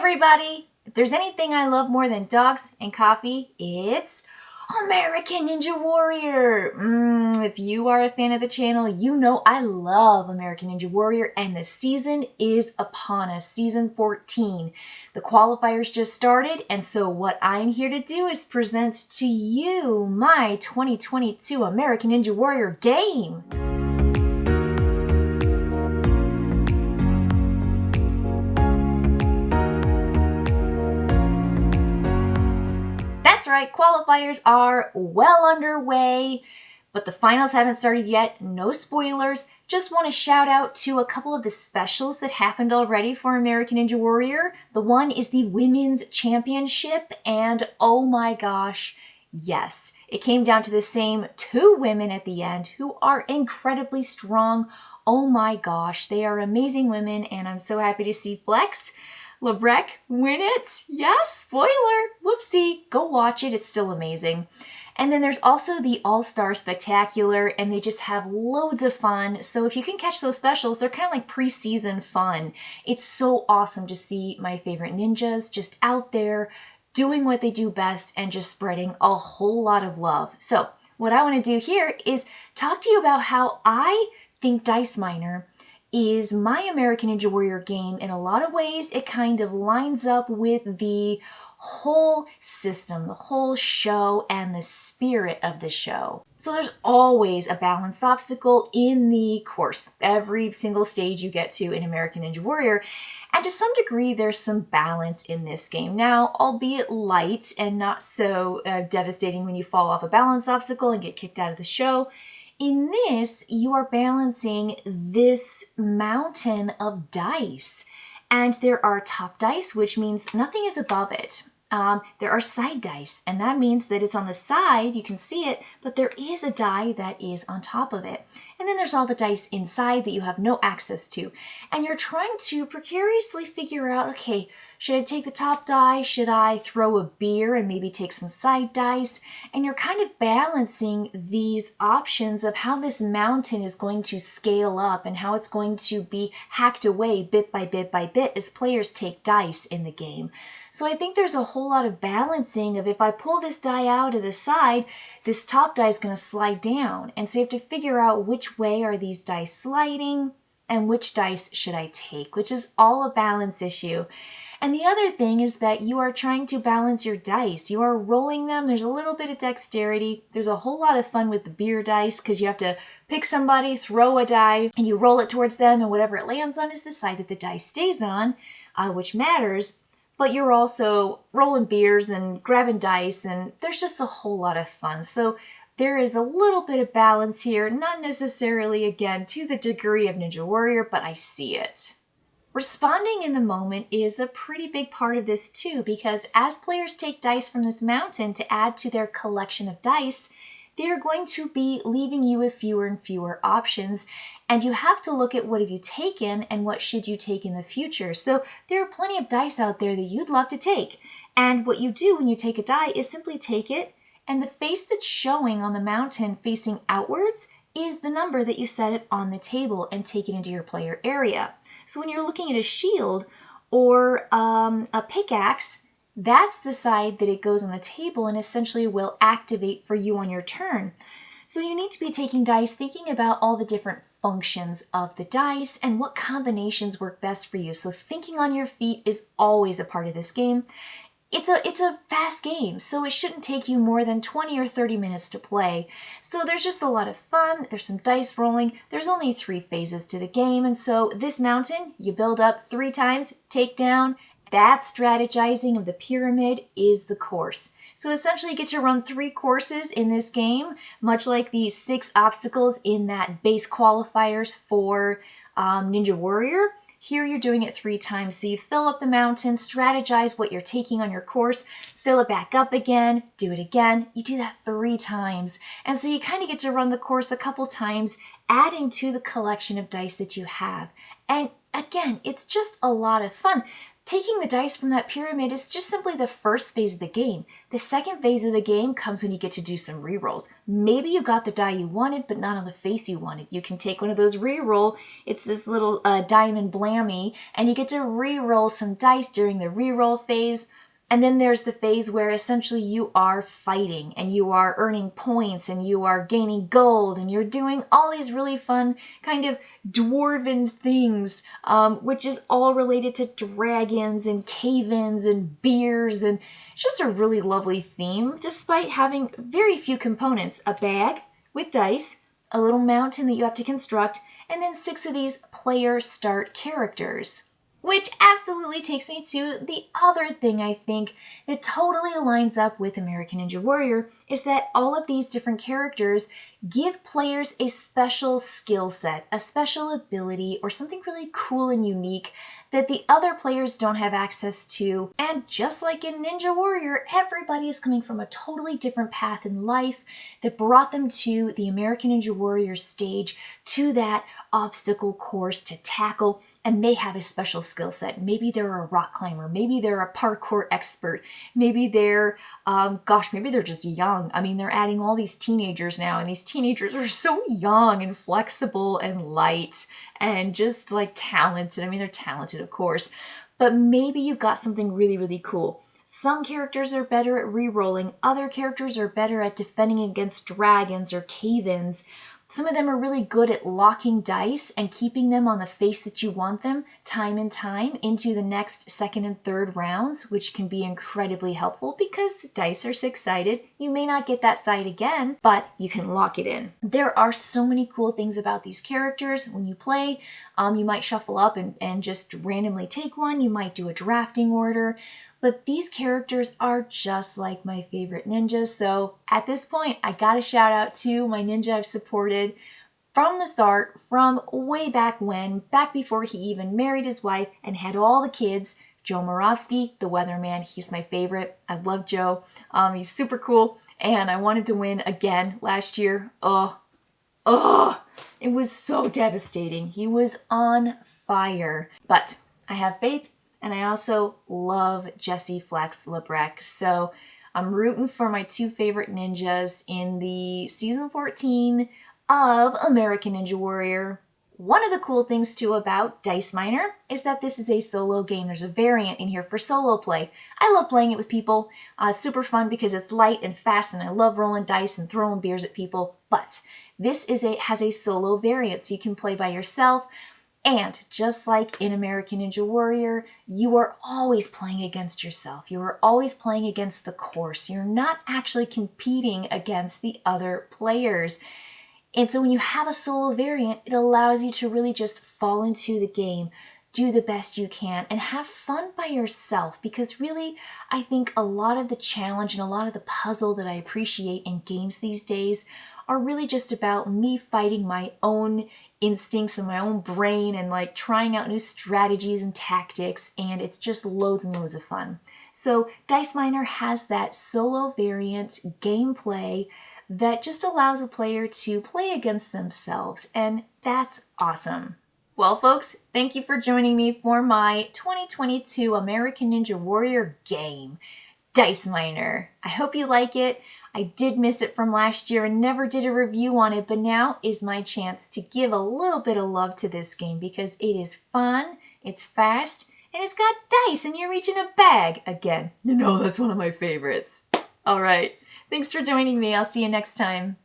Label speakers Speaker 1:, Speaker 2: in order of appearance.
Speaker 1: everybody! If there's anything I love more than dogs and coffee, it's American Ninja Warrior! If you are a fan of the channel, you know I love American Ninja Warrior, and the season is upon us, season 14. The qualifiers just started, and so what I'm here to do is present to you my 2022 American Ninja Warrior game. That's right, qualifiers are well underway, but the finals haven't started yet. No spoilers. Just want to shout out to a couple of the specials that happened already for American Ninja Warrior. The one is the Women's Championship, and oh my gosh, yes, it came down to the same two women at the end who are incredibly strong. Oh my gosh, they are amazing women, and I'm so happy to see Flex Lebrec win it. Yes, spoiler. Whoopsie. Go watch it. It's still amazing. And then there's also the All-Star Spectacular, and they just have loads of fun. So if you can catch those specials, they're kind of like pre-season fun. It's so awesome to see my favorite ninjas just out there doing what they do best and just spreading a whole lot of love. So what I want to do here is talk to you about how I think Dice Miner is my American Ninja Warrior game. In a lot of ways, it kind of lines up with the whole system, the whole show, and the spirit of the show. So there's always a balance obstacle in the course, every single stage you get to in American Ninja Warrior. And to some degree, there's some balance in this game. Now, albeit light and not so devastating when you fall off a balance obstacle and get kicked out of the show. In this, you are balancing this mountain of dice, and there are top dice, which means nothing is above it. There are side dice, and that means that it's on the side, you can see it, but there is a die that is on top of it. And then there's all the dice inside that you have no access to. And you're trying to precariously figure out, okay, should I take the top die? Should I throw a beer and maybe take some side dice? And you're kind of balancing these options of how this mountain is going to scale up and how it's going to be hacked away bit by bit by bit as players take dice in the game. So I think there's a whole lot of balancing of if I pull this die out of the side, this top die is going to slide down. And so you have to figure out which way are these dice sliding and which dice should I take, which is all a balance issue. And the other thing is that you are trying to balance your dice. You are rolling them. There's a little bit of dexterity. There's a whole lot of fun with the beer dice because you have to pick somebody, throw a die, and you roll it towards them, and whatever it lands on is the side that the die stays on, which matters. But you're also rolling beers and grabbing dice, and there's just a whole lot of fun. So there is a little bit of balance here, not necessarily, again, to the degree of Ninja Warrior, but I see it. Responding in the moment is a pretty big part of this too, because as players take dice from this mountain to add to their collection of dice, they are going to be leaving you with fewer and fewer options, and you have to look at what have you taken and what should you take in the future. So there are plenty of dice out there that you'd love to take, and what you do when you take a die is simply take it, and the face that's showing on the mountain facing outwards is the number that you set it on the table and take it into your player area. So when you're looking at a shield or a pickaxe, that's the side that it goes on the table and essentially will activate for you on your turn. So you need to be taking dice, thinking about all the different functions of the dice and what combinations work best for you. So thinking on your feet is always a part of this game. It's a fast game, so it shouldn't take you more than 20 or 30 minutes to play. So there's just a lot of fun. There's some dice rolling. There's only 3 phases to the game, and so this mountain, you build up 3 times, take down. That strategizing of the pyramid is the course. So essentially you get to run 3 courses in this game, much like the 6 obstacles in that base qualifiers for Ninja Warrior. Here you're doing it 3 times. So you fill up the mountain, strategize what you're taking on your course, fill it back up again, do it again. You do that 3 times. And so you kind of get to run the course a couple times, adding to the collection of dice that you have. And again, it's just a lot of fun. Taking the dice from that pyramid is just simply the first phase of the game. The second phase of the game comes when you get to do some rerolls. Maybe you got the die you wanted, but not on the face you wanted. You can take one of those reroll. It's this little diamond blammy, and you get to reroll some dice during the reroll phase. And then there's the phase where essentially you are fighting and you are earning points and you are gaining gold and you're doing all these really fun kind of dwarven things, which is all related to dragons and cave-ins and beers, and just a really lovely theme despite having very few components. A bag with dice, a little mountain that you have to construct, and then 6 of these player start characters. Which absolutely takes me to the other thing I think that totally lines up with American Ninja Warrior is that all of these different characters give players a special skill set, a special ability, or something really cool and unique that the other players don't have access to. And just like in Ninja Warrior, everybody is coming from a totally different path in life that brought them to the American Ninja Warrior stage, to that obstacle course to tackle, and they have a special skill set. Maybe they're a rock climber, maybe they're a parkour expert, maybe they're, maybe they're just young. I mean, they're adding all these teenagers now, and these teenagers are so young and flexible and light and just like talented. I mean, they're talented, of course, but maybe you've got something really, really cool. Some characters are better at re-rolling, other characters are better at defending against dragons or cave-ins. Some of them are really good at locking dice and keeping them on the face that you want them time and time into the next second and third rounds, which can be incredibly helpful because dice are six-sided. You may not get that side again, but you can lock it in. There are so many cool things about these characters. When you play, you might shuffle up and just randomly take one. You might do a drafting order. But these characters are just like my favorite ninjas. So at this point, I gotta shout out to my ninja I've supported from the start, from way back when, back before he even married his wife and had all the kids. Joe Moravsky, the weatherman, he's my favorite. I love Joe. He's super cool, and I wanted to win again last year. It was so devastating. He was on fire. But I have faith. And I also love Jesse Flex Lebrecht. So I'm rooting for my 2 favorite ninjas in the season 14 of American Ninja Warrior. One of the cool things too about Dice Miner is that this is a solo game. There's a variant in here for solo play. I love playing it with people. It's super fun because it's light and fast, and I love rolling dice and throwing beers at people. But this has a solo variant, so you can play by yourself. And just like in American Ninja Warrior, you are always playing against yourself. You are always playing against the course. You're not actually competing against the other players. And so when you have a solo variant, it allows you to really just fall into the game, do the best you can, and have fun by yourself. Because really, I think a lot of the challenge and a lot of the puzzle that I appreciate in games these days are really just about me fighting my own instincts and my own brain and like trying out new strategies and tactics, and it's just loads and loads of fun. So Dice Miner has that solo variant gameplay that just allows a player to play against themselves, and that's awesome. Well, folks, thank you for joining me for my 2022 American Ninja Warrior game, Dice Miner. I hope you like it. I did miss it from last year and never did a review on it, but now is my chance to give a little bit of love to this game because it is fun, it's fast, and it's got dice and you're reaching a bag again. You know that's one of my favorites. All right, thanks for joining me. I'll see you next time.